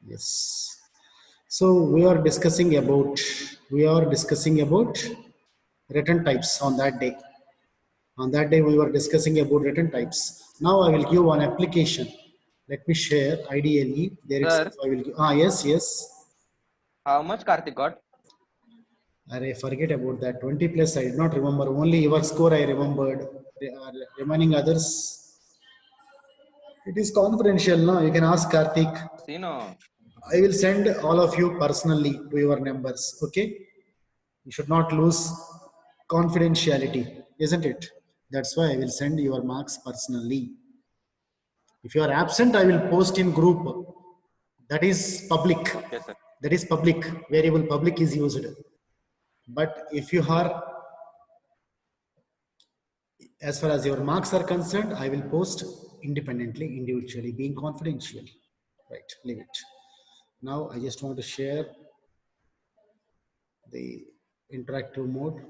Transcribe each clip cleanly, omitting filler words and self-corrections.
Yes. So we are discussing about return types on that day. On that day, we were discussing about return types. Now I will give one application. Let me share. Ideally, there itself Sir, I will give. Yes, yes. how much Karthik got? I forget about that. 20 plus. I did not remember. Only your score I remembered. Remaining others, it is confidential. No, you can ask Karthik. You know, I will send all of you personally to your numbers. Okay. You should not lose confidentiality, isn't it? That's why I will send your marks personally. If you are absent, I will post in group. That is public. okay, sir. That is public. Variable public is used. But if you are, as far as your marks are concerned, I will post independently, individually, being confidential. Right, leave it. Now I just want to share the interactive mode.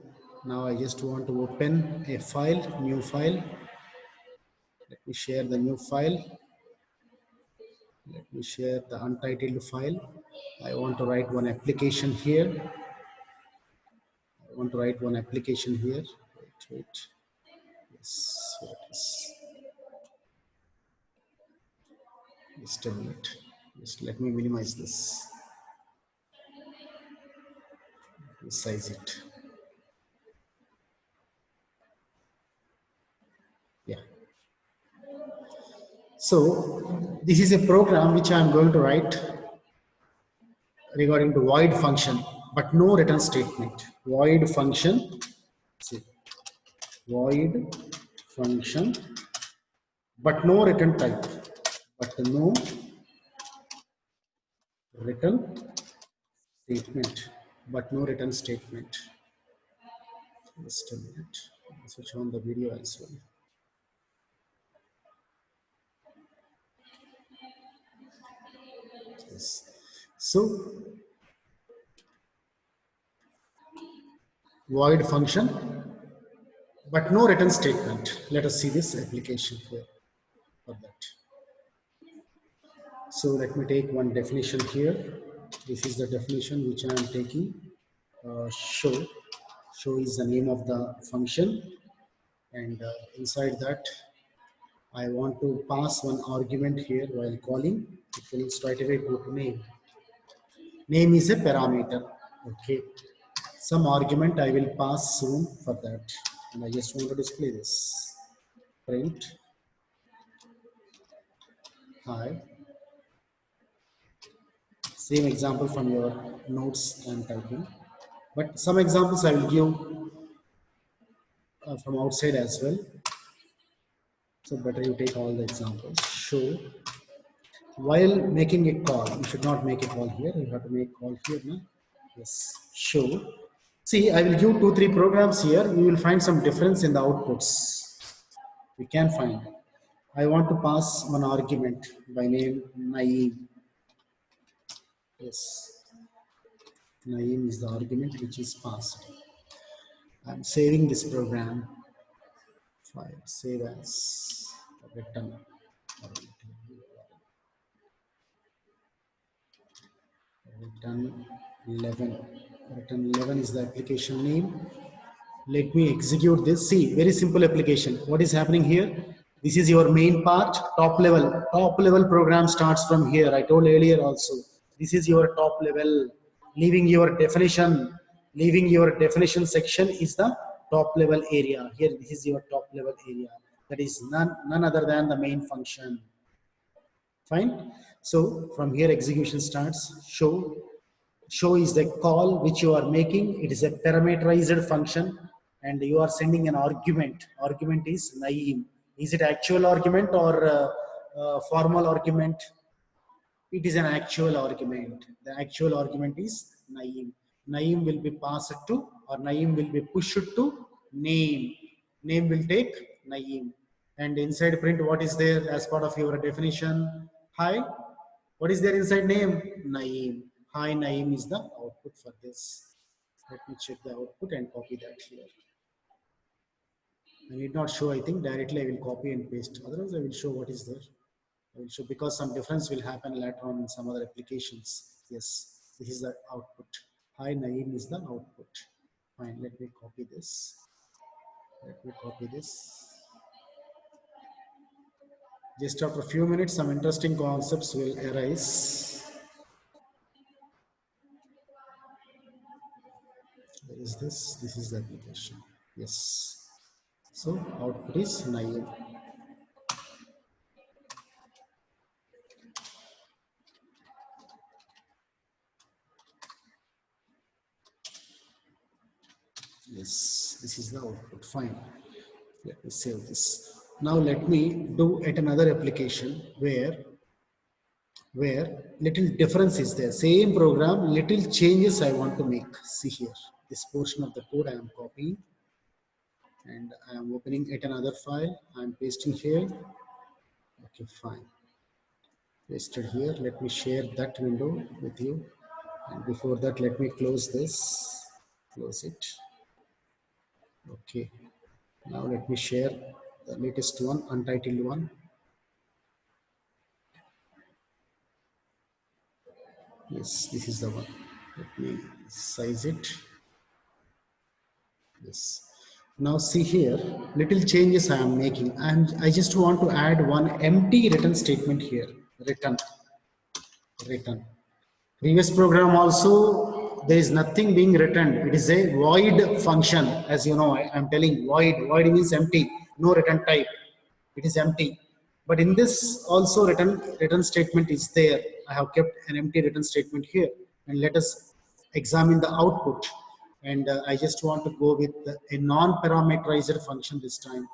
Now I just want to open a file, new file. Let me share the new file. Let me share the untitled file. I want to write one application here. I want to write one application here. Wait. Yes, here it is. Just a minute. Just let me minimize this. Resize it. Yeah. So this is a program which I am going to write regarding to void function, but no return statement. Void function. See, void function, but no return type. But no return statement. But no return statement. Just a minute. Switch on the video as well. Yes. So void function, but no return statement. Let us see this application here for that. So let me take one definition here. This is the definition which I am taking. Show. Show is the name of the function, and inside that, I want to pass one argument here while calling. It will straight away go to name. Name is a parameter. Okay. Some argument I will pass soon for that. And I just want to display this. Print. Hi. Same example from your notes and typing. But some examples I will give from outside as well. So better you take all the examples. Show. While making a call, you should not make a call here. You have to make call here. No? Yes. Show. See, I will give 2, 3 programs here. You will find some difference in the outputs. We can find. I want to pass one argument by name Naeem. Yes. Naeem is the argument which is passed. I'm saving this program. File. Save as return. Return 11. Return 11 is the application name. Let me execute this. See, very simple application. What is happening here? This is your main part, top level. Top level program starts from here. I told earlier also. This is your top level. Leaving your definition section is the top level area. Here, this is your top level area. That is none other than the main function. Fine. So from here, execution starts. Show. Show is the call which you are making. It is a parameterized function, and you are sending an argument. Argument is Naeem. Is it actual argument or formal argument? It is an actual argument. The actual argument is Naeem. Naeem will be passed to, or Naeem will be pushed to name. Name will take Naeem. And inside print, what is there as part of your definition? Hi. What is there inside name? Naeem. Hi Naeem is the output for this. Let me check the output and copy that here. I need not show, I think directly I will copy and paste. Otherwise I will show what is there. So because some difference will happen later on in some other applications. Yes, this is the output. Hi Naeem is the output. Fine, let me copy this. Let me copy this. Just after a few minutes, some interesting concepts will arise. Where is this? This is the application. Yes. So output is Naeem. Yes, this is the output. Fine. Let me save this. Now let me do at another application where little difference is there. Same program, little changes I want to make. See here, this portion of the code I am copying and I am opening at another file. I am pasting here. Okay, fine. Pasted here. Let me share that window with you. And before that, let me close this. Close it. Okay. Now let me share the latest one, untitled one. Yes, this is the one. Let me size it. Yes. Now see here, little changes I am making. I just want to add one empty return statement here. Return. Previous program also, there is nothing being returned. It is a void function. As you know, I am telling void. Void means empty, no return type. It is empty. But in this also return statement is there. I have kept an empty return statement here. And let us examine the output. And I just want to go with a non-parameterized function this time.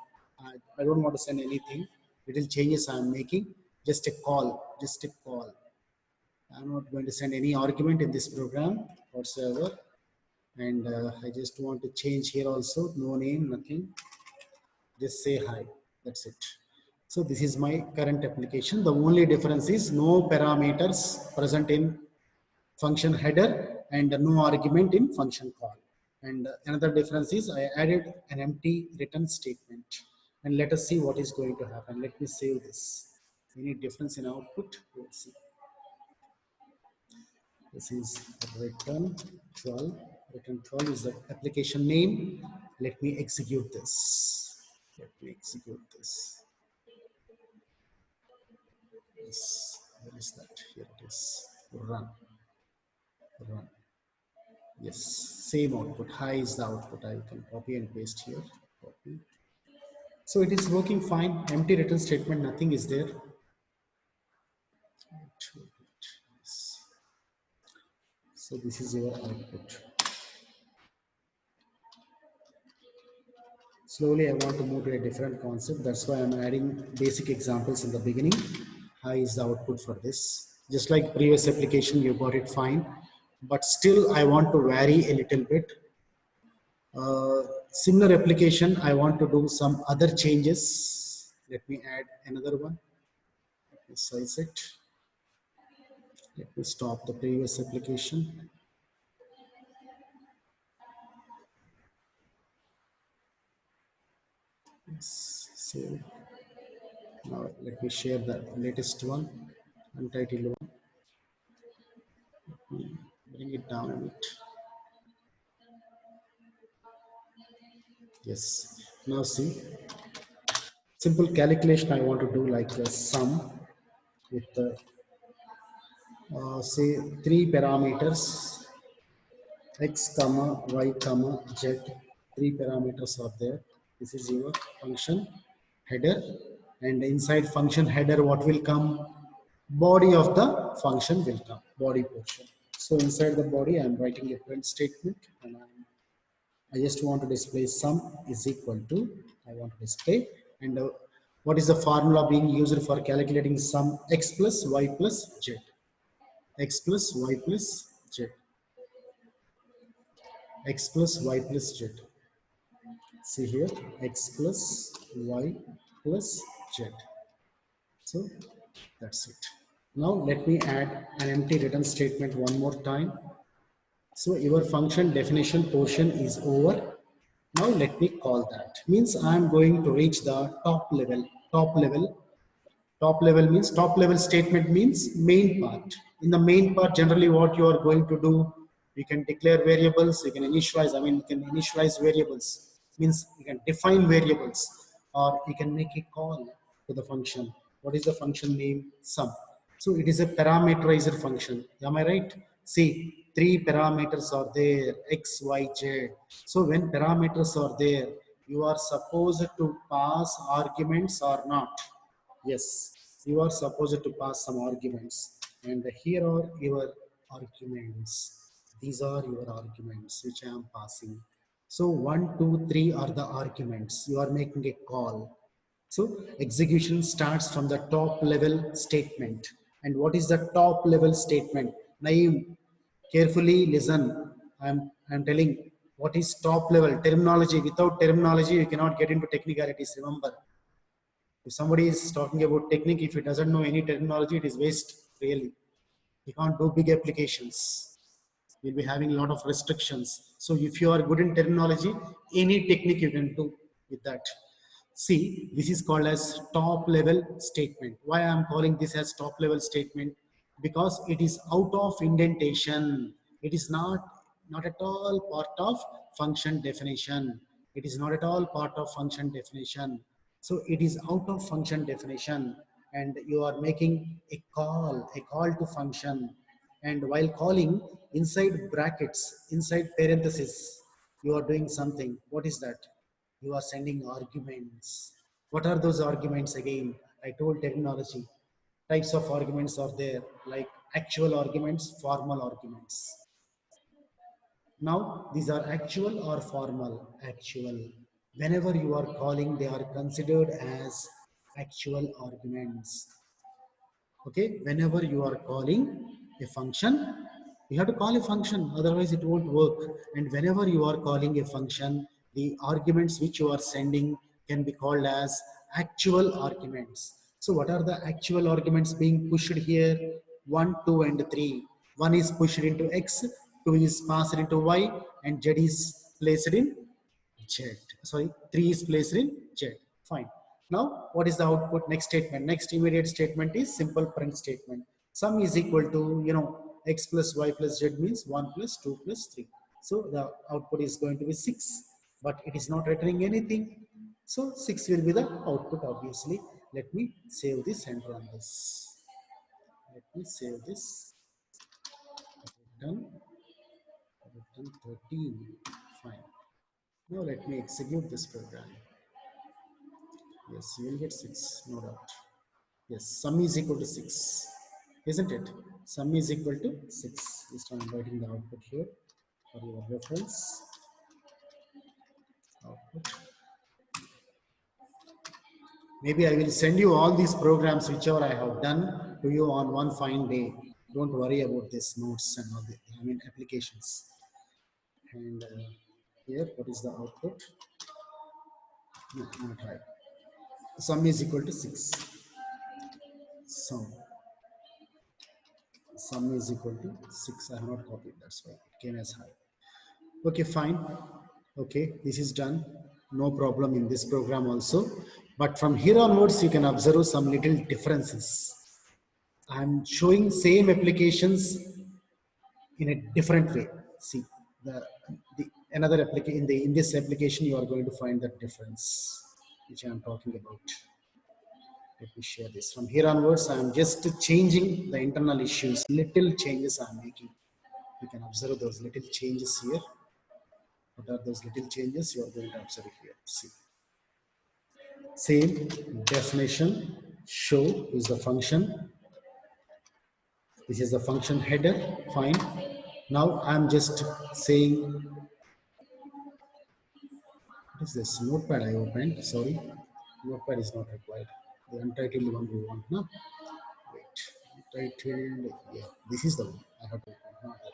I don't want to send anything. Little changes I am making. Just a call. Just a call. I'm not going to send any argument in this program whatsoever. And I just want to change here also. No name, nothing. Just say hi. That's it. So this is my current application. The only difference is no parameters present in function header and no argument in function call. And another difference is I added an empty return statement. And let us see what is going to happen. Let me save this. Any difference in output? Let's see. This is return 12. Return 12 is the application name. Let me execute this. Let me execute this. Yes, where is that? Here it is. Run. Run. Yes, same output. High is the output. I can copy and paste here. Copy. So it is working fine. Empty return statement, nothing is there. So this is your output. Slowly I want to move to a different concept. That's why I'm adding basic examples in the beginning. High is the output for this. Just like previous application, you got it fine. But still I want to vary a little bit. Similar application, I want to do some other changes. Let me add another one. Let me size it. Let me stop the previous application. Yes, save. Now let me share the latest one, untitled one. Let me bring it down a bit. Yes. Now see, simple calculation I want to do like the sum with the say 3 parameters x comma y comma z. 3 parameters are there. This is your function header, and inside function header what will come? Body of the function will come, body portion. So inside the body I am writing a print statement, and I just want to display sum is equal to, I want to display, and what is the formula being used for calculating sum? X plus y plus z. X plus y plus z. X plus y plus z. See here, x plus y plus z. So that's it. Now let me add an empty return statement one more time. So your function definition portion is over. Now let me call that. Means I am going to reach the top level Top level means, top level statement means main part. In the main part, generally what you are going to do, you can declare variables, you can initialize, you can initialize variables, means you can define variables, or you can make a call to the function. What is the function name? Sum. So it is a parameterizer function. Am I right? See, three parameters are there, x, y, z. So when parameters are there, you are supposed to pass arguments or not? Yes, you are supposed to pass some arguments, and here are your arguments. These are your arguments which I am passing. So 1, 2, 3 are the arguments. You are making a call. So execution starts from the top level statement. And what is the top level statement? Naeem, carefully listen. I'm telling what is top level terminology. Without terminology, you cannot get into technicalities. Remember, if somebody is talking about technique, if he doesn't know any terminology, it is waste, really. He can't do big applications. We'll be having a lot of restrictions. So if you are good in terminology, any technique you can do with that. See, this is called as top level statement. Why I am calling this as top level statement? Because it is out of indentation. It is not at all part of function definition. It is not at all part of function definition. So it is out of function definition, and you are making a call to function. And while calling, inside brackets, inside parentheses, you are doing something. What is that? You are sending arguments. What are those arguments again? I told terminology. Types of arguments are there, like actual arguments, formal arguments. Now, these are actual or formal? Actual. Whenever you are calling, they are considered as actual arguments. Okay, whenever you are calling a function, you have to call a function, otherwise it won't work. And whenever you are calling a function, the arguments which you are sending can be called as actual arguments. So what are the actual arguments being pushed here? 1, 2, and 3. 1 is pushed into x, 2 is passed into y, and z is placed in Z. Sorry, 3 is placed in Z. Fine. Now, what is the output? Next statement. Next immediate statement is simple print statement. Sum is equal to, x plus y plus z means 1 plus 2 plus 3. So the output is going to be 6, but it is not returning anything. So 6 will be the output, obviously. Let me save this and run this. Let me save this. Done. 13. Fine. Now let me execute this program. Yes, you will get 6, no doubt. Yes, sum is equal to 6, isn't it? Sum is equal to 6. Just I'm writing the output here for your reference. Output. Maybe I will send you all these programs, whichever I have done, to you on one fine day. Don't worry about this notes and all the applications. And here, what is the output? No, not high. Sum is equal to 6. Sum is equal to 6. I have not copied, that's why it came as high. Okay, fine. Okay, this is done. No problem in this program also. But from here onwards, you can observe some little differences. I'm showing same applications in a different way. See, another application in this application, you are going to find that difference, which I am talking about. Let me share this. From here onwards, I am just changing the internal issues. Little changes I am making. You can observe those little changes here. What are those little changes? You are going to observe here. See. Same definition. Show is the function. This is the function header. Fine. Now I am just saying, what is this? Notepad I opened. Sorry. Notepad is not required. The untitled one we want now. Wait. Untitled. Yeah. This is the one I have to open. Not that.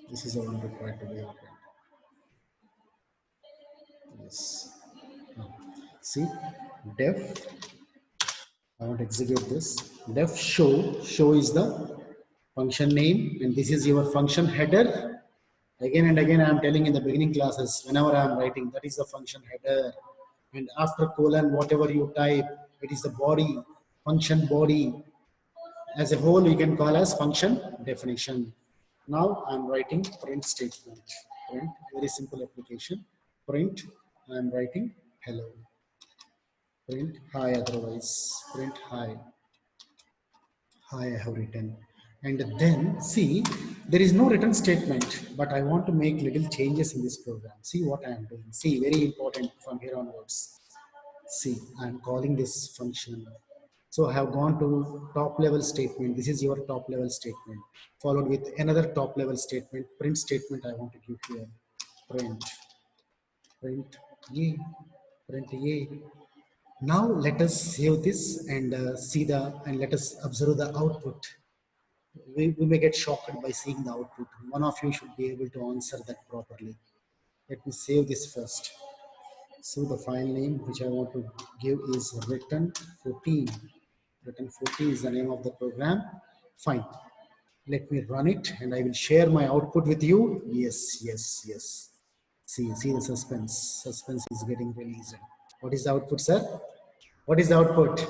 This is the one required to be opened. Yes. See, def. I want to execute this. Def show is the function name, and this is your function header. Again and again, I am telling in the beginning classes, whenever I am writing, that is the function header. and after colon, whatever you type, it is the body, function body. As a whole, you can call as function definition. Now I'm writing print statement. Print, very simple application. Print, I'm writing hello. Print hi, otherwise print hi. Hi, I have written. And then see, there is no written statement, but I want to make little changes in this program. See what I am doing. See, very important from here onwards. See, I am calling this function. So I have gone to top level statement. This is your top level statement, followed with another top level statement, print statement I want to give here. Print, print, ye, print, ye. Now let us save this and and let us observe the output. We may get shocked by seeing the output. One of you should be able to answer that properly. Let me save this first. So the file name which I want to give is return 14. Return 14 is the name of the program. Fine. Let me run it and I will share my output with you. Yes, yes, yes. See the suspense. Suspense is getting released. What is the output, sir? What is the output?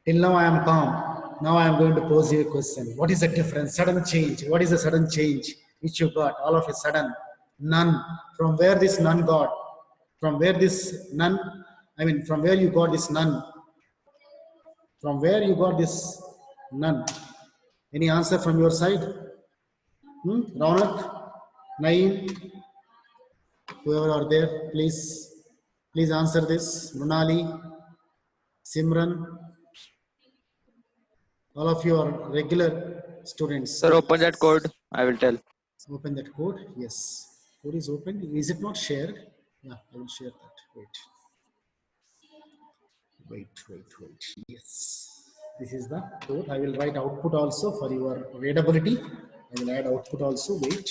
Till now I am calm. Now I am going to pose you a question. What is the difference? Sudden change. What is the sudden change which you got all of a sudden? None. From where this none got? From where this none? I mean, from where you got this none? From where you got this none? Any answer from your side? Raunak, Naeem, whoever are there, please answer this. Munali, Simran, all of you are regular students. Sir, open that code. I will tell. Open that code. Yes, code is open. Is it not shared? Yeah, I will share that. Wait. Yes, this is the code. I will write output also for your readability. I will add output also. Wait.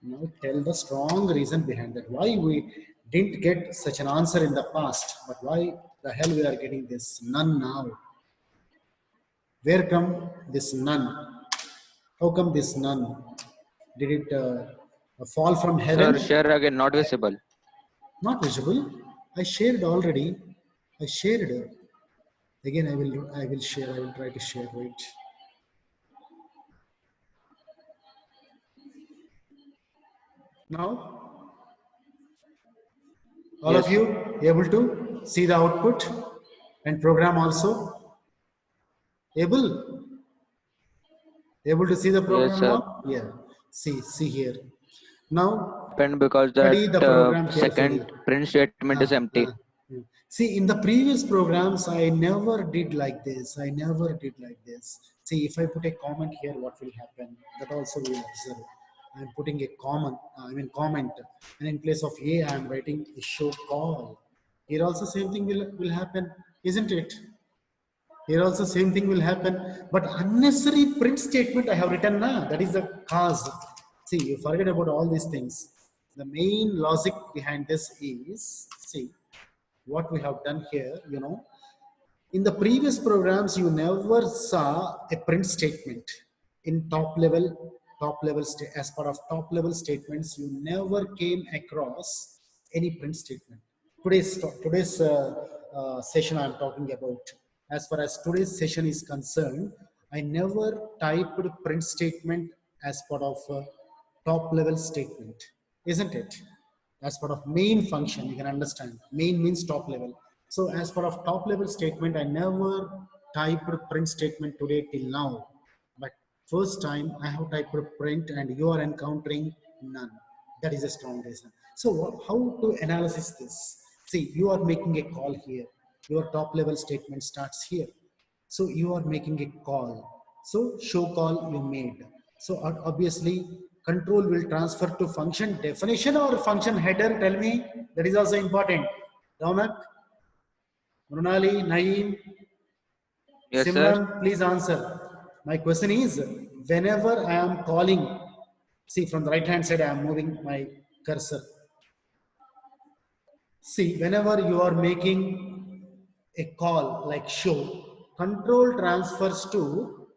Now tell the strong reason behind that. Why we didn't get such an answer in the past, but why the hell we are getting this none now? Where come this none? How come this none? Did it fall from heaven? Sir, share again, not visible. Not visible. I shared already. I shared. Again, I will share. I will try to share. Wait. Now, all Yes. of you able to see the output and program also? Able to see the Yes, program sir. now? Yeah. See here. Now, Happened because that study the program carefully. second print statement is empty. See, in the previous programs, I never did like this. I never did like this. See, if I put a comment here, what will happen? That also we will observe. I'm putting a comment, and in place of A, I'm writing a show call. Here also same thing will happen, isn't it? Here also same thing will happen, but unnecessary print statement I have written now. That is the cause. See, you forget about all these things. The main logic behind this is, see, what we have done here, in the previous programs, you never saw a print statement in as part of top level statements, you never came across any print statement. Today's session I'm talking about, as far as today's session is concerned, I never typed print statement as part of top level statement, isn't it? As part of main function, you can understand. Main means top level. So as part of top level statement, I never typed print statement today till now. But first time I have typed print and you are encountering none. That is a strong reason. So how to analyze this? See, you are making a call here. Your top level statement starts here. So you are making a call. So show call you made. So obviously control will transfer to function definition or function header. Tell me, that is also important. Raunak, Mrunali, Naeem, Yes, sir. Simran, please answer. My question is, whenever I am calling, see from the right hand side, I am moving my cursor. See, whenever you are making a call like show, control transfers to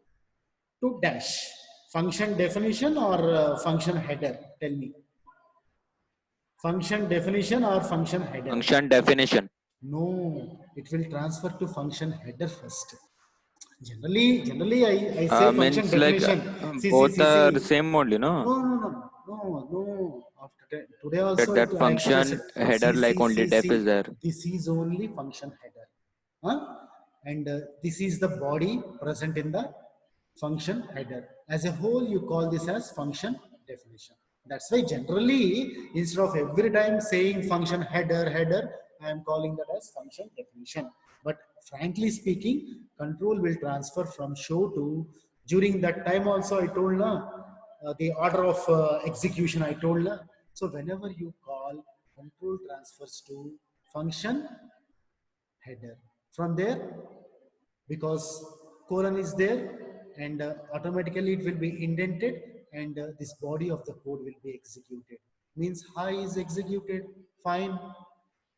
dash. Function definition or function header? Tell me. Function definition or function header? Function definition. No, it will transfer to function header first. Generally, I say function Means like definition. both are See. same only, no? No. After today also, That I express it. function header like only def is there. This is only function header, huh? And this is the body present in the function header. As a whole, you call this as function definition. That's why generally, instead of every time saying function header, I am calling that as function definition. But frankly speaking, control will transfer from show to, during that time also I told the order of execution I told. So whenever you call, control transfers to function header. From there, because colon is there, and automatically it will be indented, and this body of the code will be executed. Means high is executed, fine.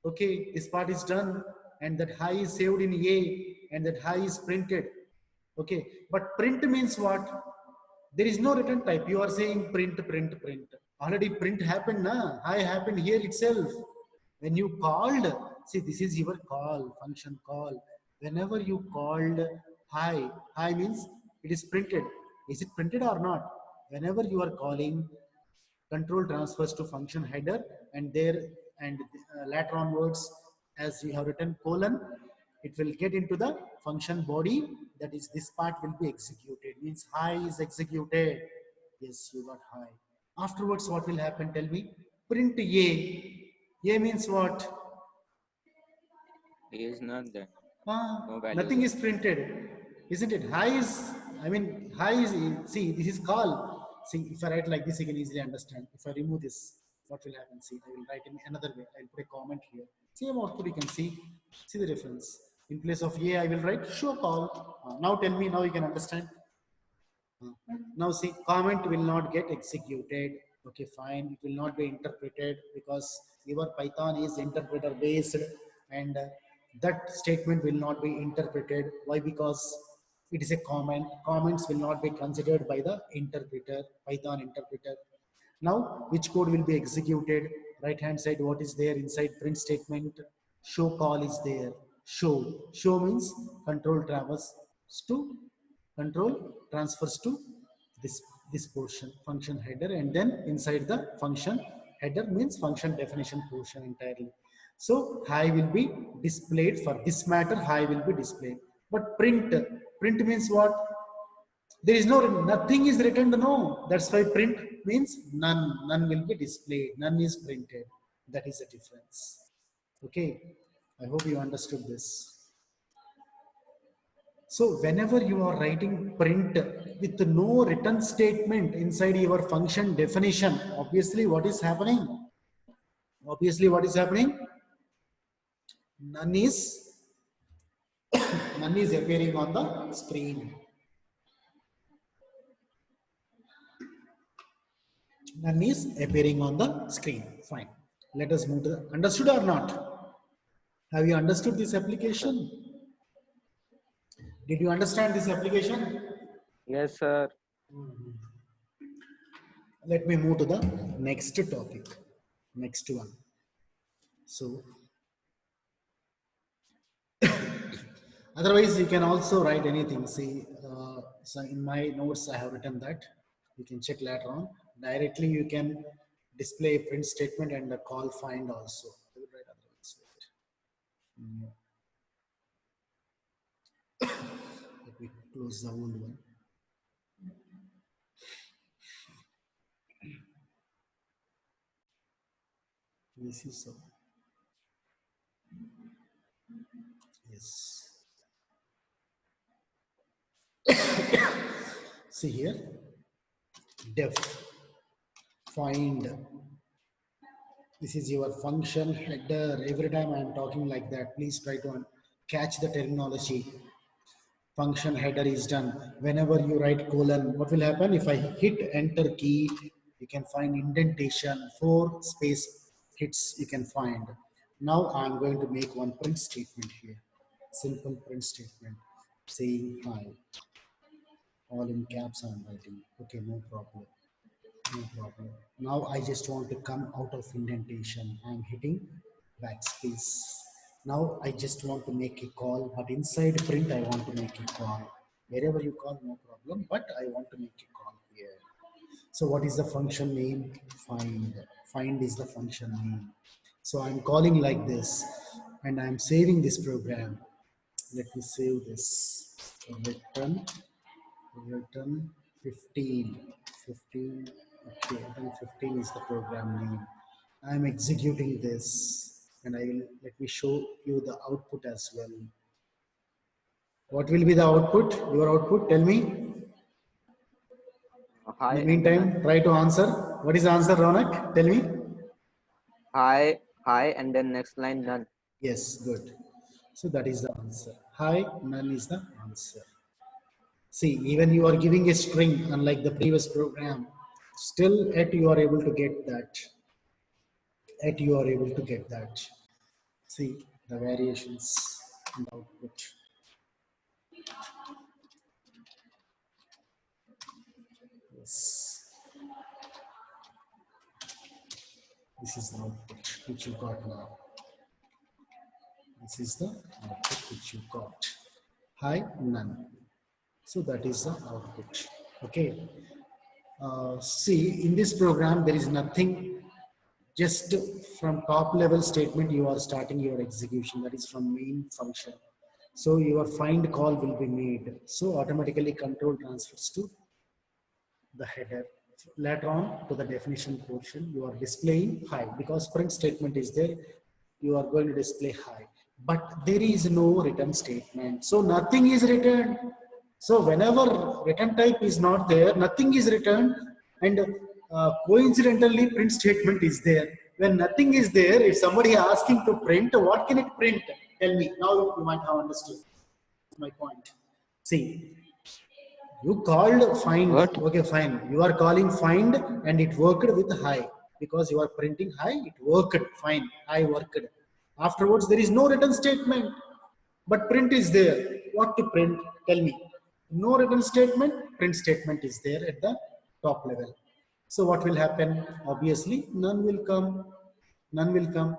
Okay, this part is done, and that high is saved in A, and that high is printed. Okay, but print means what? There is no return type. You are saying print. Already print happened, na? High happened here itself. When you called, see, this is your call, function call. Whenever you called high means it is printed. Is it printed or not? Whenever you are calling, control transfers to function header, and there, and later onwards, as you have written colon, it will get into the function body. That is, this part will be executed. Means high is executed. Yes, you got high. Afterwards, what will happen? Tell me. Print A. A means what? He is not there. No value Nothing there. is printed, isn't it? High is, high is, see, this is call. See, if I write like this, you can easily understand. If I remove this, what will happen? See, I will write in another way. I'll put a comment here. Same output you can see. See the difference. In place of A, I will write show call. Now tell me, now you can understand. Now see, comment will not get executed. Okay, fine. It will not be interpreted because your Python is interpreter based, and that statement will not be interpreted. Why? Because it is a comment. Comments will not be considered by the interpreter, Python interpreter. Now, which code will be executed? Right hand side, what is there inside print statement? Show call is there. Show means control travels to control transfers to this portion, function header, and then inside the function header means function definition portion entirely. So high will be displayed. For this matter, high will be displayed. But print means what? There is no, nothing is written. No, that's why print means none will be displayed, none is printed. That is the difference. Okay, I hope you understood this. So whenever you are writing print with no return statement inside your function definition, obviously what is happening? None is none is appearing on the screen. None is appearing on the screen. Fine. Let us move to the, understood or not? Have you understood this application? Did you understand this application? Yes, sir. Let me move to the next topic. Next one. So otherwise, you can also write anything. See, so in my notes, I have written that. You can check later on. Directly, you can display a print statement and a call find also. I will write otherwise. Let me close the old one. This is so. Yes. See here, def find. This is your function header. Every time I am talking like that, please try to catch the terminology. Function header is done. Whenever you write colon, what will happen? If I hit enter key, you can find indentation. 4 space hits you can find. Now I'm going to make one print statement here. Simple print statement saying hi. All in caps I'm writing. Okay, no problem. No problem. Now I just want to come out of indentation. I'm hitting backspace. Now I just want to make a call, but inside print I want to make a call. Wherever you call, no problem, but I want to make a call here. So what is the function name? Find. Find is the function name. So I'm calling like this, and I'm saving this program. Let me save this. Return 15. 15. Okay, return 15 is the program name. I'm executing this, and I will let me show you the output as well. What will be the output? Your output, tell me. Hi. In the meantime, try to answer. What is the answer, Ronak? Tell me. Hi, and then next line none. Yes, good. So that is the answer. Hi, none is the answer. See, even you are giving a string, unlike the previous program, still yet you are able to get that. Yet you are able to get that. See the variations in the output. Yes. This is the output which you got now. This is the output which you got. Hi, none. So that is the output. Okay. See, in this program, there is nothing. Just from top level statement, you are starting your execution. That is from main function. So your find call will be made. So automatically control transfers to the header. Later on to the definition portion, you are displaying hi because print statement is there. You are going to display hi, but there is no return statement. So nothing is returned. So whenever return type is not there, nothing is returned, and coincidentally print statement is there. When nothing is there, if somebody asking to print, what can it print? Tell me. Now you might have understood my point. See, you called find. What? Okay, fine. You are calling find and it worked with hi because you are printing hi. It worked fine. I worked. Afterwards, there is no return statement, but print is there. What to print? Tell me. No return statement. Print statement is there at the top level. So what will happen? Obviously, none will come. None will come.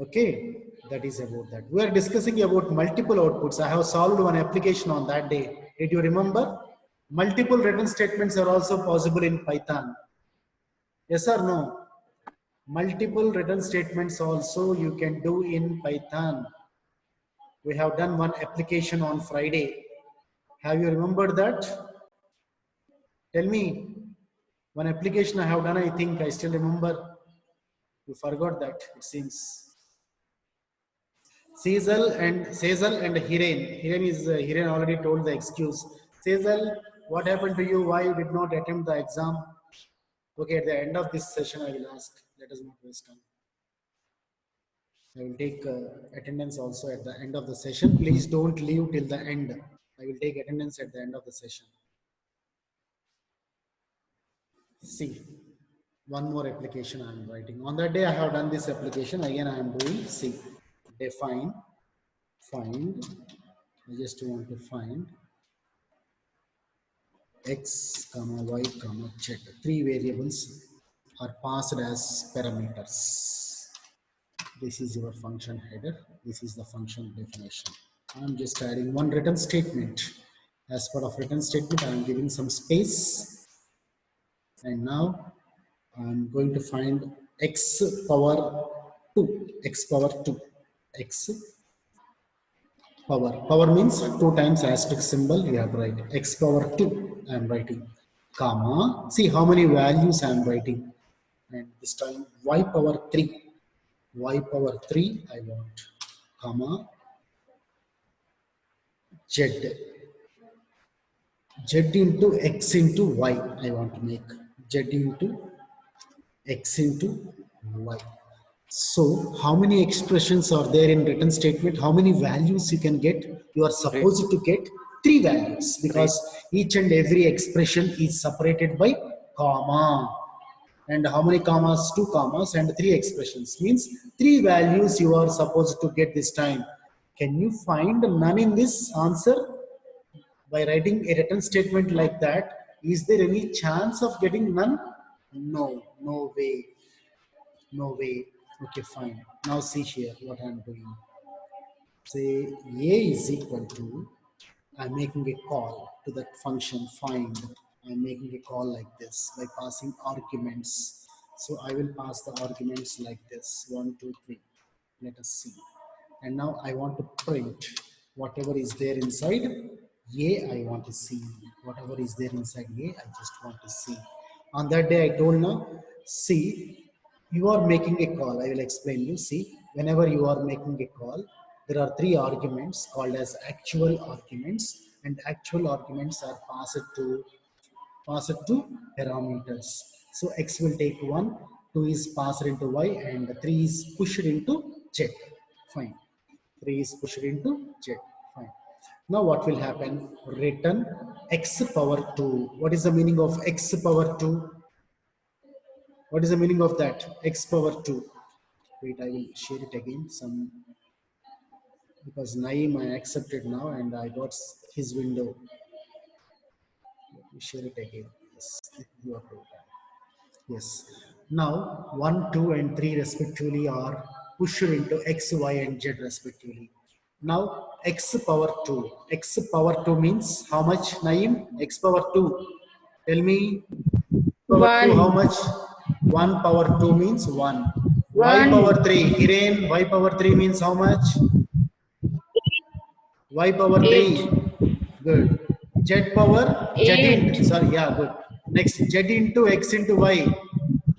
Okay, that is about that. We are discussing about multiple outputs. I have solved one application on that day. Did you remember? Multiple return statements are also possible in Python. Yes or no? Multiple return statements also you can do in Python. We have done one application on Friday. Have you remembered that? Tell me. One application I have done, I think I still remember. You forgot that, it seems. Cecil and Hiren. Hiren already told the excuse. Cecil, what happened to you? Why you did not attempt the exam? Okay, at the end of this session, I will ask. Let us not waste time. I will take attendance also at the end of the session. Please don't leave till the end. I will take attendance at the end of the session. See, one more application I am writing. On that day, I have done this application. Again, I am doing C. Define, find. I just want to find x, comma y, comma z. Three variables are passed as parameters. This is your function header. This is the function definition. I'm just adding one return statement. As part of return statement, I'm giving some space. And now I'm going to find x power 2. X power 2. X power. Power means 2 times asterisk symbol. You have to write x power 2. I am writing. Comma. See how many values I am writing. And this time y power 3. Y power 3 I want. Comma. Z. Z into x into y I want to make. Z into x into y. So how many expressions are there in written statement? How many values you can get? You are supposed to get 3 values because each and every expression is separated by comma. And how many commas? 2 commas and 3 expressions means 3 values you are supposed to get this time. Can you find none in this answer? By writing a return statement like that, Is there any chance of getting none? No, no way. No way. Okay, fine. Now see here what I'm doing. Say A is equal to, I'm making a call to that function find. I'm making a call like this by passing arguments. So I will pass the arguments like this, 1, 2, 3. Let us see. And now I want to print whatever is there inside A, I want to see. Whatever is there inside A, I just want to see. On that day, I told now, see, you are making a call. I will explain you. See, whenever you are making a call, there are three arguments called as actual arguments, and actual arguments are passed to parameters. So x will take 1, 2 is passed into y, and 3 is pushed into z. Fine. 3 is pushed into z. Fine. Now what will happen? Return x power 2. What is the meaning of x power 2? What is the meaning of that? X power 2. Wait, I will share it again. Because Naeem I accepted now and I got his window. Let me share it again. Yes, you are right. Yes. Now 1, 2, and 3 respectively are pushed into x, y, and z respectively. Now x power 2. X power 2 means how much, Naeem? X power 2. Tell me, power 2 how 1, much? 1 power 2 means 1. Y 1, power 3. Hiren, y power 3 means how much? Y power 3. 8, Good. Z power, Z 8, into, sorry, yeah, good. Next, Z into X into Y.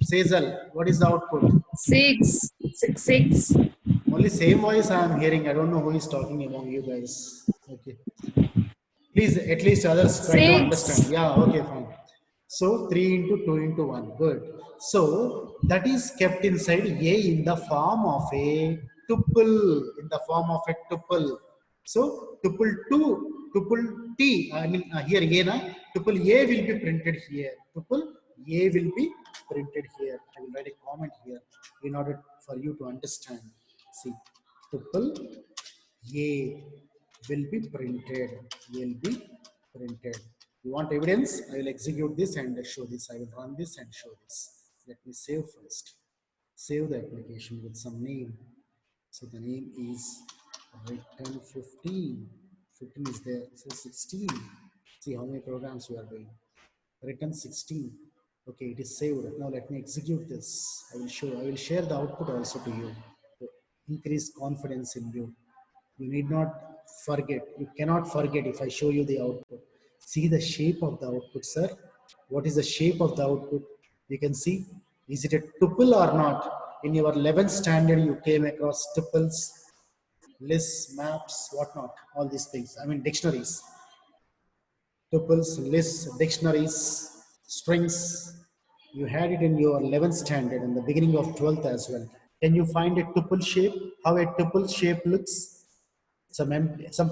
Sazal, what is the output? 6, 6, 6, Only same voice I am hearing. I don't know who is talking among you guys. Okay. Please, at least others try to understand. 6, Yeah, okay, fine. So 3 into 2 into 1. Good. So that is kept inside A in the form of a tuple. In the form of a tuple. So tuple 2, tuple T. I mean here A na, tuple A will be printed here. Tuple A will be printed here. I will write a comment here in order for you to understand. See, tuple A will be printed. Will be printed. You want evidence? I will execute this and show this. I will run this and show this. Let me save first. Save the application with some name. So the name is return 15. 15 is there. So 16. See how many programs we are doing. Return 16. Okay, it is saved. Now let me execute this. I will show. I will share the output also to you to increase confidence in you. You need not forget. You cannot forget if I show you the output. See the shape of the output, sir. What is the shape of the output? You can see. Is it a tuple or not? In your 11th standard, you came across tuples, lists, maps, whatnot. All these things. I mean dictionaries. Tuples, lists, dictionaries, strings. You had it in your 11th standard and the beginning of 12th as well. Can you find a tuple shape? How a tuple shape looks? Some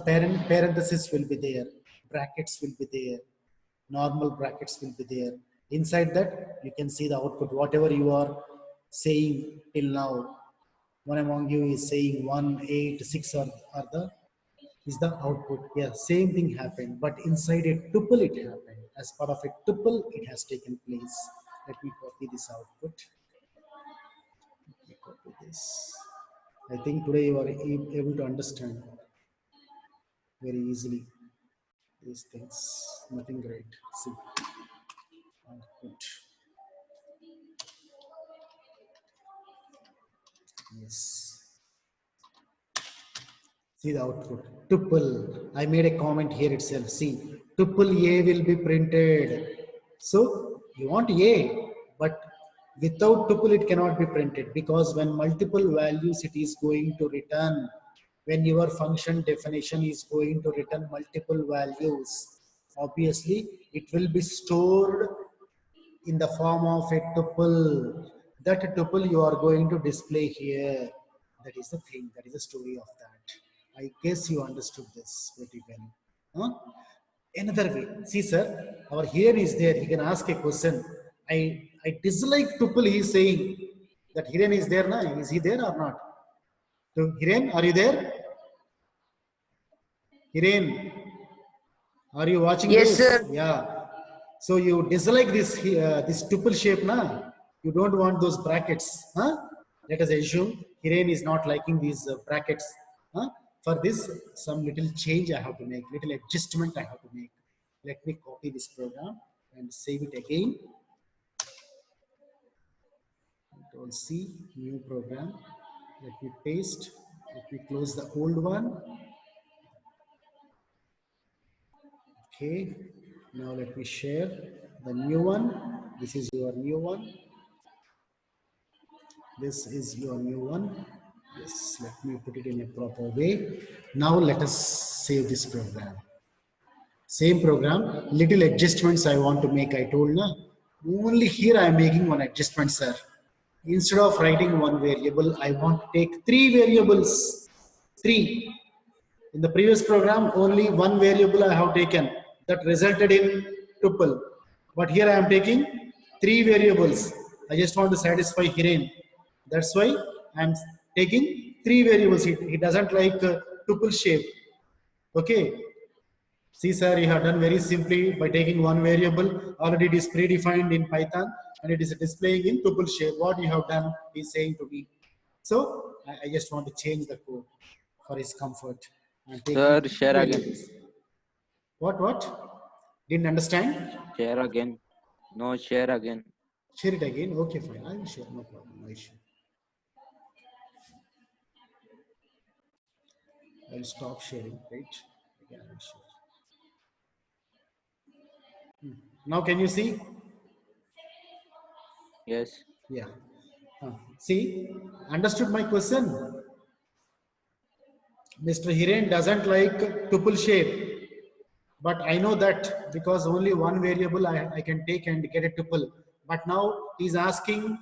parenthesis will be there, brackets will be there, normal brackets will be there. Inside that, you can see the output. Whatever you are saying till now, one among you is saying 1, 8, 6 are the is the output. Yeah, same thing happened, but inside a tuple it happened. As part of a tuple, it has taken place. Let me copy this output. Let me copy this. I think today you are able to understand very easily these things. Nothing great. See, output. Yes. See the output. Tuple. I made a comment here itself. See, tuple A will be printed. So you want A, but without tuple it cannot be printed because when multiple values it is going to return. When your function definition is going to return multiple values, obviously it will be stored in the form of a tuple. That tuple you are going to display here. That is the thing. That is the story of that. I guess you understood this pretty well. Huh? Another way. See, sir, our here is there. He can ask a question. I dislike tuple. He is saying that Hiren is there now. Is he there or not? So, Hiren, are you there? Hiren, are you watching yes, this? sir. Yeah. So you dislike this tuple shape, na? You don't want those brackets, huh? Let us assume Hiren is not liking these brackets. Huh? For this, some little change I have to make, little adjustment I have to make. Let me copy this program and save it again. Control C, new program. Let me paste. Let me close the old one. Okay. Now let me share the new one. This is your new one. This is your new one. Yes, let me put it in a proper way. Now let us save this program. Same program, little adjustments I want to make. I told na, only here I am making one adjustment, sir. Instead of writing one variable, I want to take three variables. Three. In the previous program, only one variable I have taken that resulted in tuple. But here I am taking three variables. I just want to satisfy Hiren. That's why I am taking three variables. He doesn't like tuple shape. Okay. See, sir, you have done very simply by taking one variable. Already it is predefined in Python and it is displaying in tuple shape. What you have done is saying to me. So I just want to change the code for his comfort. Sir, share again. What? Didn't understand? Share again. No, share again. Share it again. Okay, fine. I will share. No problem. No issue. I will stop sharing. Right? Again, I will share. Now, can you see? Yes. Yeah. See, understood my question? Mr. Hiren doesn't like tuple shape, but I know that because only one variable I can take and get a tuple. But now he's asking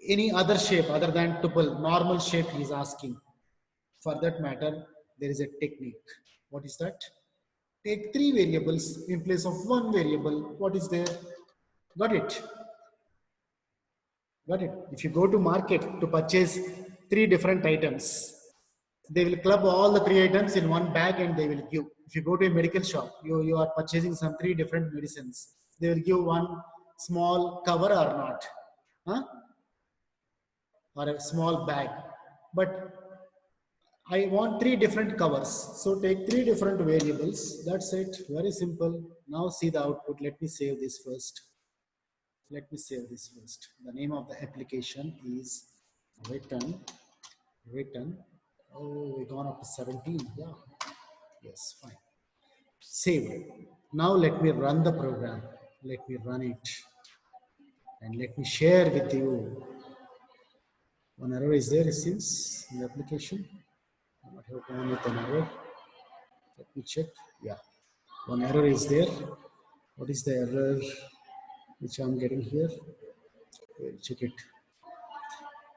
any other shape other than tuple, normal shape he's asking. For that matter, there is a technique. What is that? Take three variables in place of one variable. What is there? Got it? Got it? If you go to market to purchase three different items, they will club all the three items in one bag and they will give. If you go to a medical shop, you are purchasing some three different medicines. They will give one small cover or not, huh? Or a small bag. But I want three different covers. So take three different variables. That's it. Very simple. Now see the output. Let me save this first. Let me save this first. The name of the application is written. Oh, we gone up to 17. Yeah. Yes, fine. Saved. Now let me run the program. Let me run it. And let me share with you. One error is there, it seems, in the application. I might have gone with an error. Let me check. Yeah. One error is there. What is the error which I'm getting here? We'll check it.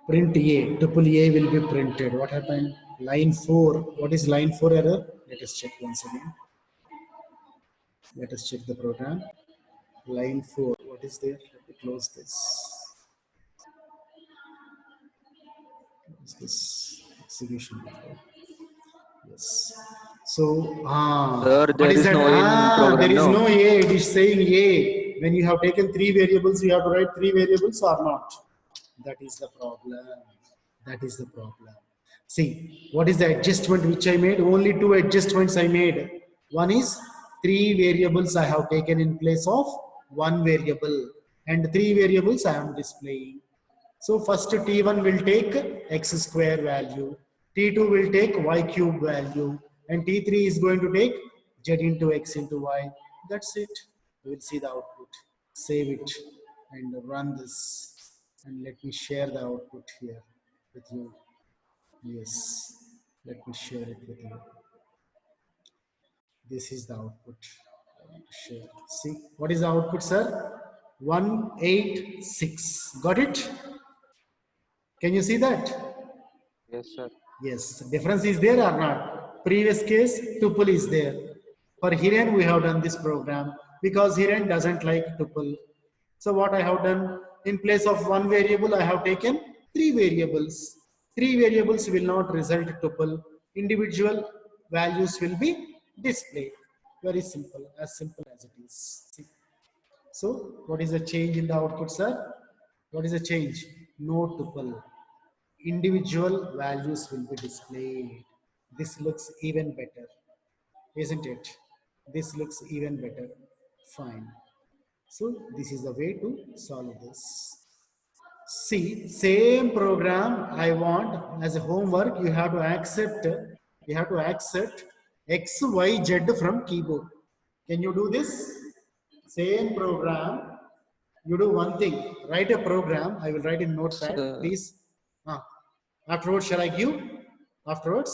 Print A, tuple A will be printed. What happened? Line 4. What is line 4 error? Let us check once again. Let us check the program. Line 4. What is there? Let me close this. Close this execution window. Yes. So, Sir, what there is is that? no in program. There is No. no A. It is saying A. When you have taken three variables, you have to write three variables or not. That is the problem. That is the problem. See, what is the adjustment which I made? Only two adjustments I made. One is three variables I have taken in place of one variable, and three variables I am displaying. So first T1 will take x square value, T2 will take y cube value, and T3 is going to take z into x into y. That's it. We will see the output. Save it and run this. And let me share the output here with you. Yes, let me share it with you. This is the output I want to share. See, what is the output, sir? 186. Got it? Can you see that? Yes, sir. Yes. Difference is there or not? Previous case, tuple is there. For Hiren, we have done this program because Hiren doesn't like tuple. So what I have done, in place of one variable, I have taken three variables. Three variables will not result tuple. Individual values will be displayed. Very simple as it is. See. So what is the change in the output, sir? What is the change? No tuple. Individual values will be displayed. This looks even better, isn't it? This looks even better. Fine. So this is the way to solve this. See, same program I want as a homework. You have to accept X, Y, Z from keyboard. Can you do this? Same program. You do one thing. Write a program. I will write in notepad. Sir, Please. Afterwards, shall I give? Afterwards?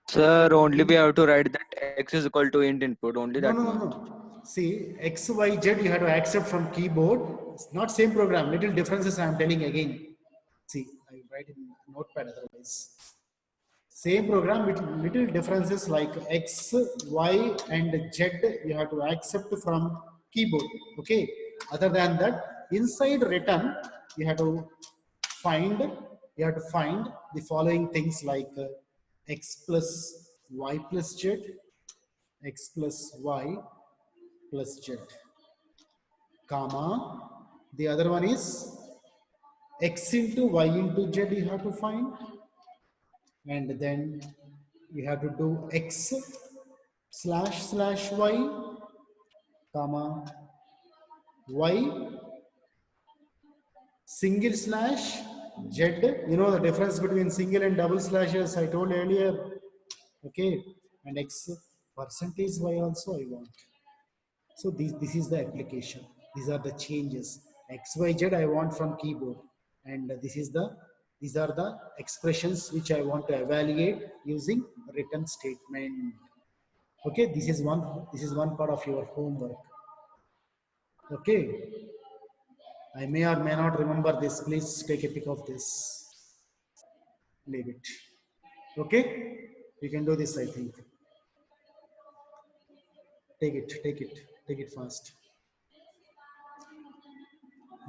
sir, only we have to write that x is equal to int input. Only No, that no, no, much. no. See, X, Y, Z, you have to accept from keyboard. It's not same program. Little differences I am telling again. See, I will write in notepad otherwise. Same program with little differences like X, Y, and Z you have to accept from keyboard. Okay. Other than that, inside return, you have to find the following things like X plus Y plus Z, X plus Y plus Z, comma. The other one is X into Y into Z you have to find, and then you have to do X slash slash Y, comma, Y single slash Z. You know the difference between single and double slashes I told earlier. Okay, and X percentage Y also I want. So this is the application. These are the changes. X, Y, Z I want from keyboard, and these are the expressions which I want to evaluate using return statement. Okay, this is one part of your homework. Okay, I may or may not remember this. Please take a pic of this. Leave it. Okay, you can do this. I think. Take it fast.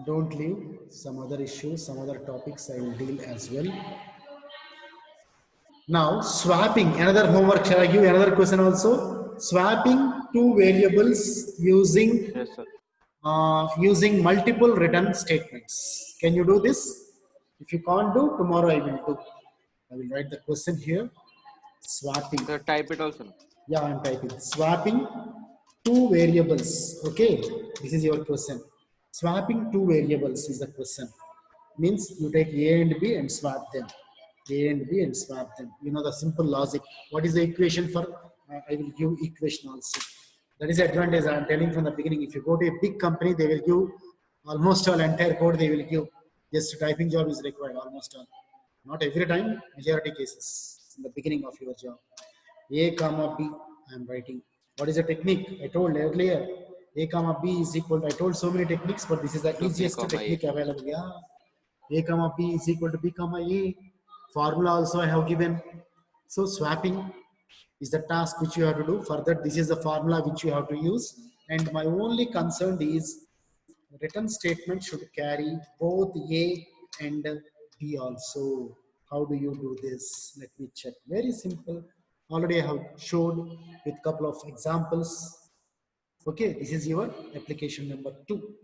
Don't leave. Some other issues, some other topics I will deal as well. Now swapping, another homework. Shall I give another question also? Swapping two variables using Yes, sir. using multiple return statements. Can you do this? If you can't do, tomorrow I will do. I will write the question here. Swapping. Sir, type it also. Yeah, I'm typing. Swapping two variables. Okay, this is your question. Swapping two variables is the question. Means you take A and B and swap them. A and B and swap them. You know the simple logic. What is the equation for? I will give equation also. That is the advantage I am telling from the beginning. If you go to a big company, they will give almost all entire code. They will give. Just typing job is required almost all. Not every time, majority cases in the beginning of your job. A comma B, I am writing. What is the technique? I told earlier. A comma B is equal to, I told so many techniques, but this is the To B easiest comma A. technique available. Yeah. A comma B is equal to B comma A. Formula also I have given. So swapping is the task which you have to do. Further, this is the formula which you have to use. And my only concern is return statement should carry both A and B also. How do you do this? Let me check. Very simple. Already I have showed with couple of examples. Okay, this is your application number 2.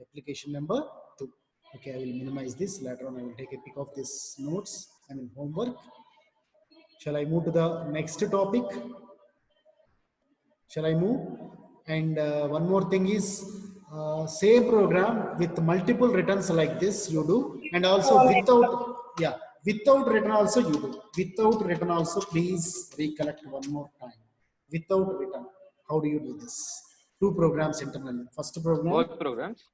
Application number 2. Okay, I will minimize this. Later on, I will take a pic of this notes. I mean homework. Shall I move to the next topic? Shall I move? And one more thing is same program with multiple returns like this you do, and also without return also you do. Without return also, please recollect one more time. Without return, how do you do this? Two programs internally. First program, Both programs.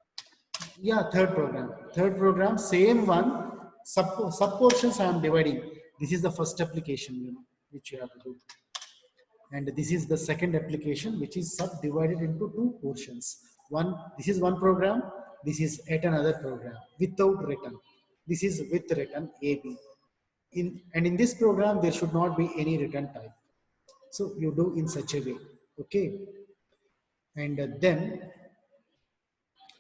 yeah, third program, same one. Sub portions I am dividing. This is the first application, you know, which you have to do. And this is the second application which is subdivided into two portions. One, this is one program, this is yet another program without return. This is with return AB. And in this program there should not be any return type. So you do in such a way. Okay. And then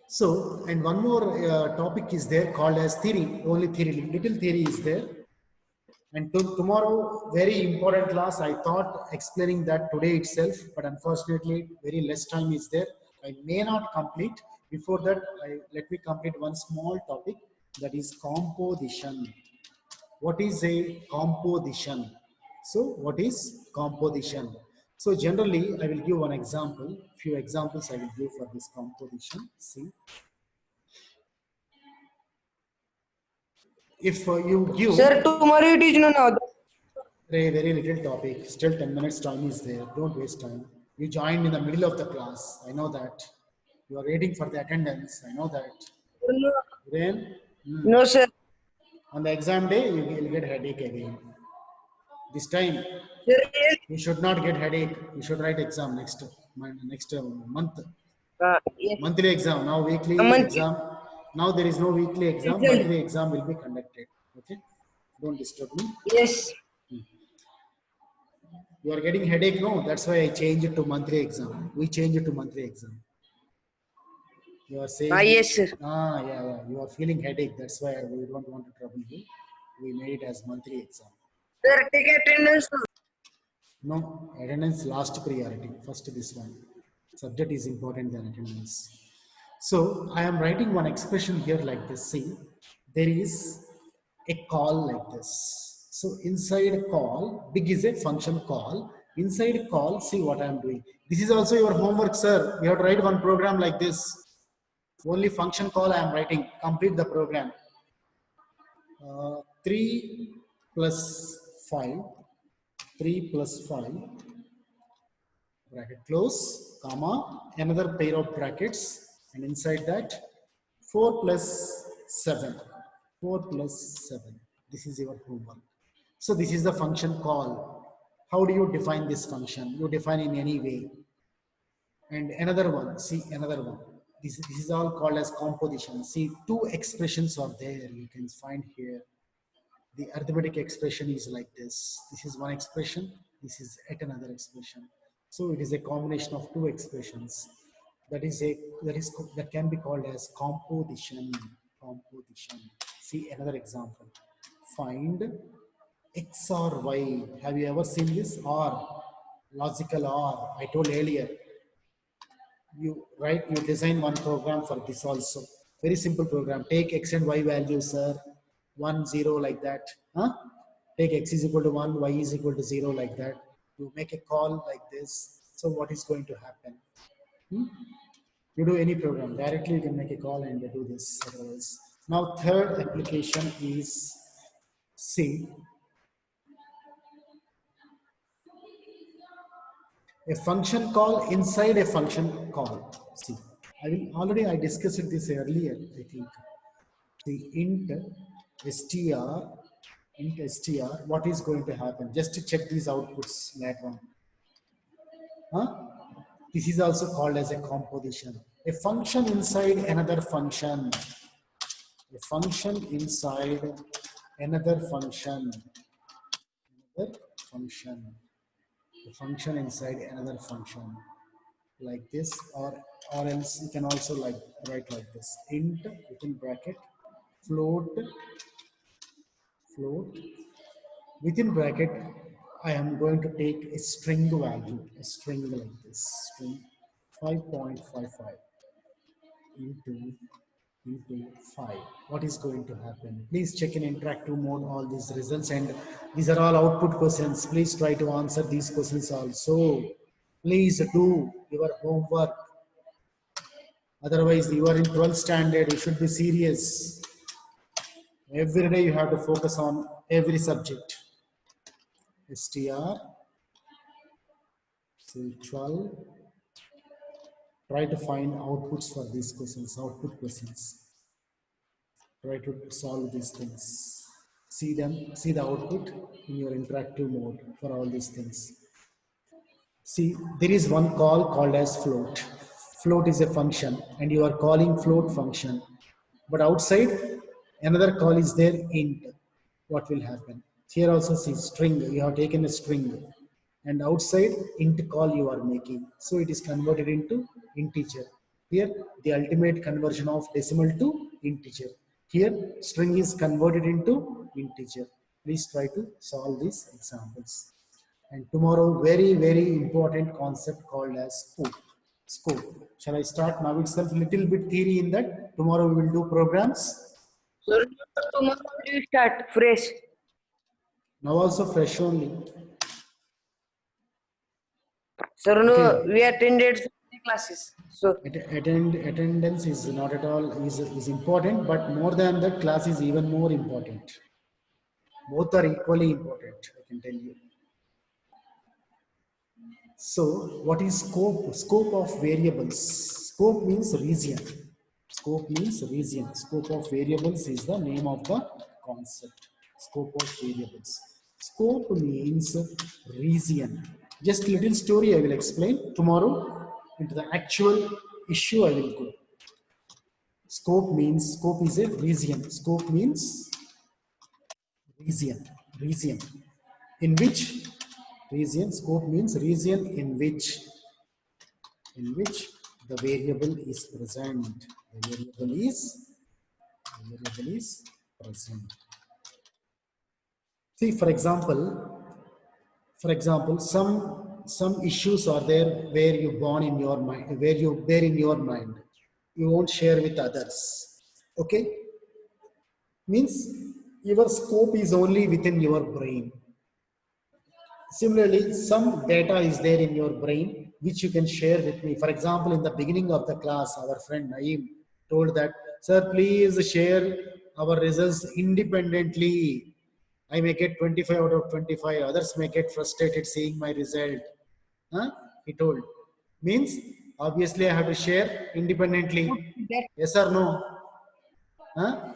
so, and one more topic is there called as theory. Only theory, little theory is there. And tomorrow, very important class. I thought explaining that today itself, but unfortunately, very less time is there. I may not complete. Before that, let me complete one small topic, that is composition. What is a composition? So what is composition? So generally, I will give one example. Few examples I will give for this composition. See, if you give Sir, tomorrow it is none other. a very little topic, still 10 minutes time is there. Don't waste time. You joined in the middle of the class. I know that. You are waiting for the attendance. I know that. No, Then no, sir. on the exam day, you will get headache again. This time, Sir, yes. you should not get headache. You should write exam next month. Yes. Monthly exam. Now weekly Monthly. exam. Now there is no weekly exam. Exam. Monthly exam will be conducted. Okay. Don't disturb me. Yes. You are getting headache. No, that's why I changed it to monthly exam. We change it to monthly exam. You are saying. Yes, sir. Yeah. You are feeling headache. That's why we don't want to trouble you. We made it as monthly exam. Sir, take attendance. No, attendance last priority. First this one. Subject is important than attendance. So I am writing one expression here like this. See, there is a call like this. So inside a call, big is a function call. Inside a call, see what I am doing. This is also your homework, sir. You have to write one program like this. Only function call I am writing. Complete the program. 3 plus 5. 3 plus 5, bracket close, comma, another pair of brackets, and inside that 4 plus 7. 4 plus 7. This is your homework. So this is the function call. How do you define this function? You define in any way. And another one, see another one. This is all called as composition. See, two expressions are there. You can find here. The arithmetic expression is like this. This is one expression. This is yet another expression. So it is a combination of two expressions. That can be called as composition. Composition. See another example. Find x or y. Have you ever seen this? Or logical or. I told earlier. You design one program for this also. Very simple program. Take x and y values, sir. 1, 0 like that. Huh? Take x is equal to 1, y is equal to 0 like that. You make a call like this. So what is going to happen? You do any program. Directly you can make a call and do this. Otherwise. Now third application is C. A function call inside a function call. See, I discussed this earlier, I think. See, int str, what is going to happen? Just to check these outputs later on. Huh? This is also called as a composition. A function inside another function. A function inside another function. Another function. A function inside another function. Like this, or else you can also write like this. Int within bracket, float within bracket. I am going to take a string value, a string like this, string 5.55 into 5. What is going to happen? Please check in interactive mode all these results, and these are all output questions. Please try to answer these questions also. Please do your homework. Otherwise, you are in 12th standard. You should be serious. Every day you have to focus on every subject. STR, so 12. Try to find outputs for these questions, output questions. Try to solve these things. See them, see the output in your interactive mode for all these things. See, there is one call called as float. Float is a function and you are calling float function. But outside, another call is there, int. What will happen? Here also see string, you have taken a string. And outside, int call you are making. So it is converted into integer. Here, the ultimate conversion of decimal to integer. Here, string is converted into integer. Please try to solve these examples. And tomorrow, very, very important concept called as put. Scope. Shall I start now itself? Little bit theory in that. Tomorrow we will do programs. Sir, tomorrow we start fresh. Now also fresh only. Sir, no, Okay. we attended the classes. So, Attendance is not at all is important, but more than that, class is even more important. Both are equally important, I can tell you. So, what is scope? Scope of variables. Scope means region. Scope means region. Scope of variables is the name of the concept. Scope of variables. Scope means region. Just little story I will explain. Tomorrow, into the actual issue I will go. Scope is a region. Scope means region. In which region? Scope means region in which the variable is present. The variable is present. See, for example, some issues are there where you born in your mind, where you bear in your mind. You won't share with others. Okay? Means your scope is only within your brain. Similarly, some data is there in your brain which you can share with me. For example, in the beginning of the class, our friend Naeem told that, sir, please share our results independently. I may get 25 out of 25. Others may get frustrated seeing my result. Huh? He told. Means, obviously, I have to share independently. Yes or no? Huh?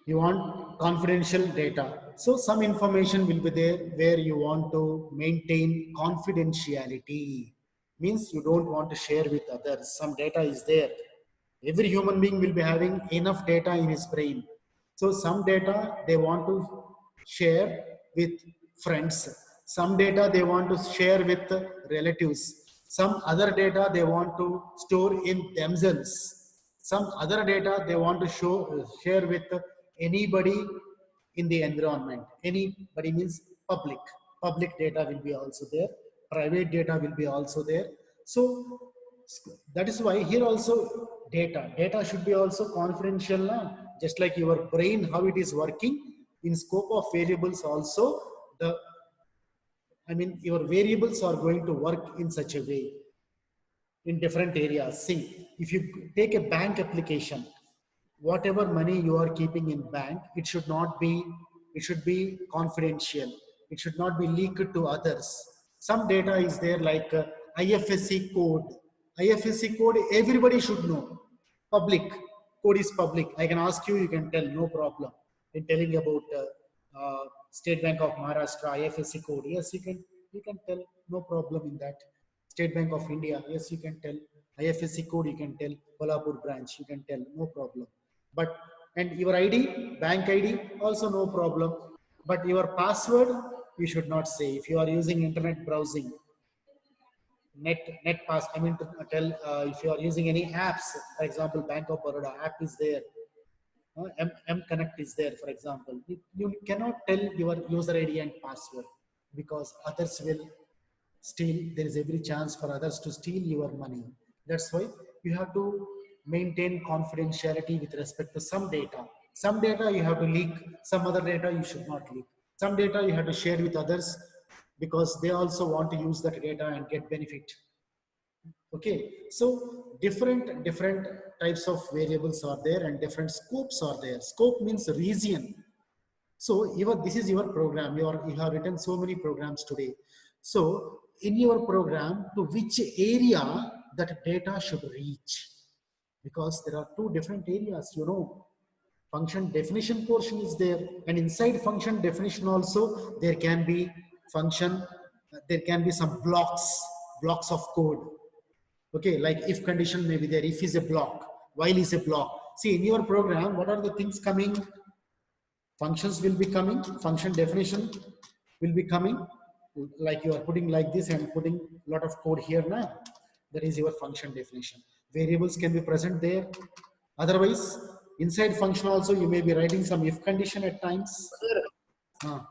You want confidential data. So some information will be there where you want to maintain confidentiality. Means you don't want to share with others. Some data is there. Every human being will be having enough data in his brain. So some data they want to share with friends. Some data they want to share with relatives. Some other data they want to store in themselves. Some other data they want to share with anybody in the environment. Anybody means public. Public data will be also there. Private data will be also there. So that is why here also data should be also confidential now. Just like your brain, how it is working in scope of variables also, your variables are going to work in such a way in different areas. See, if you take a bank application, whatever money you are keeping in bank, it should be confidential. It should not be leaked to others. Some data is there like IFSC code. IFSC code, everybody should know. Public code is public. I can ask you, you can tell, no problem. In telling about State Bank of Maharashtra, IFSC code, yes, you can tell, no problem in that. State Bank of India, yes, you can tell. IFSC code, you can tell. Kolhapur branch, you can tell, no problem. But, and your ID, bank ID, also no problem. But your password, you should not say. If you are using internet browsing, net pass, I mean to tell, if you are using any apps, for example, Bank of Baroda app is there. M Connect is there, for example. You cannot tell your user ID and password because others will steal. There is every chance for others to steal your money. That's why you have to maintain confidentiality with respect to some data. Some data you have to leak, some other data you should not leak. Some data you have to share with others because they also want to use that data and get benefit. Okay, so different types of variables are there and different scopes are there. Scope means region. So this is your program. You have written so many programs today. So in your program, to which area that data should reach? Because there are two different areas, function definition portion is there, and inside function definition also there can be function, there can be some blocks of code. Okay, like if condition may be there, if is a block, while is a block. See, in your program, what are the things coming? Functions will be coming, function definition will be coming, like you are putting like this and putting a lot of code here now. That is your function definition. Variables can be present there. Otherwise, inside function also you may be writing some if condition at times. sir,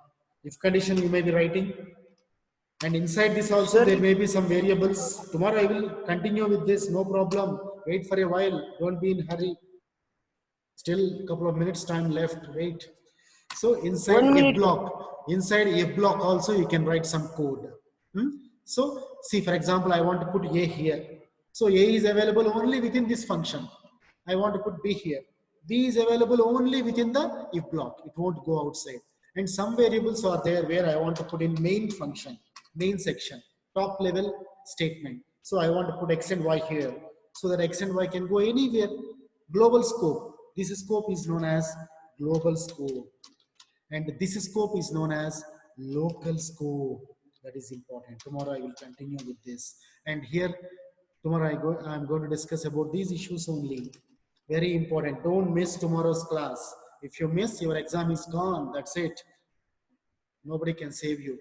If condition you may be writing. And inside this also, there may be some variables. Tomorrow I will continue with this, no problem. Wait for a while, don't be in hurry. Still a couple of minutes time left, wait. So inside 1 a minute. inside a block also you can write some code. So see, for example, I want to put A here. So A is available only within this function. I want to put B here. B is available only within the if block. It won't go outside. And some variables are there where I want to put in main function, main section, top level statement. So I want to put X and Y here so that X and Y can go anywhere. Global scope. This scope is known as global scope. And this scope is known as local scope. That is important. Tomorrow I will continue with this. And here, tomorrow I'm going to discuss about these issues only. Very important. Don't miss tomorrow's class. If you miss, your exam is gone. That's it. Nobody can save you.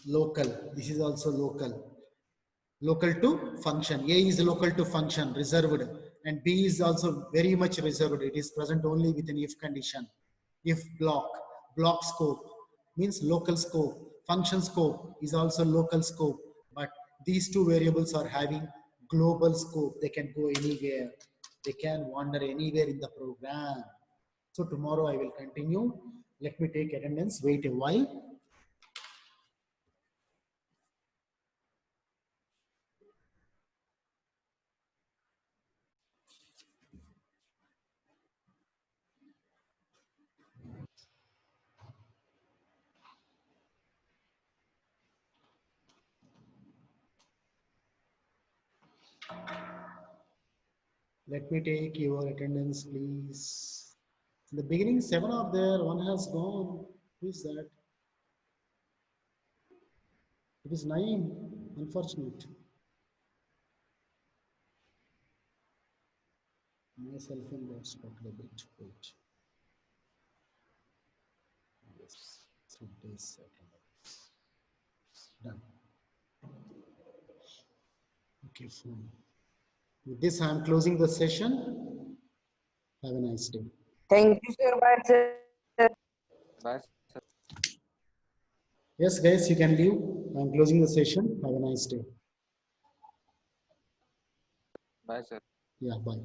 Local. This is also local. Local to function. A is local to function, reserved. And B is also very much reserved. It is present only with an if condition. If block, block scope means local scope. Function scope is also local scope. But these two variables are having global scope. They can go anywhere. They can wander anywhere in the program. So tomorrow I will continue. Let me take attendance. Wait a while. Let me take your attendance, please. In the beginning, 7 are there. One has gone. Who is that? It is Naeem. Unfortunate. My cell phone got stuck a bit. Wait. Yes. 3 days. Done. Okay, fine. With this, I am closing the session. Have a nice day. Thank you, sir. Bye, sir. Bye, sir. Yes, guys, you can leave. I am closing the session. Have a nice day. Bye, sir. Yeah, bye.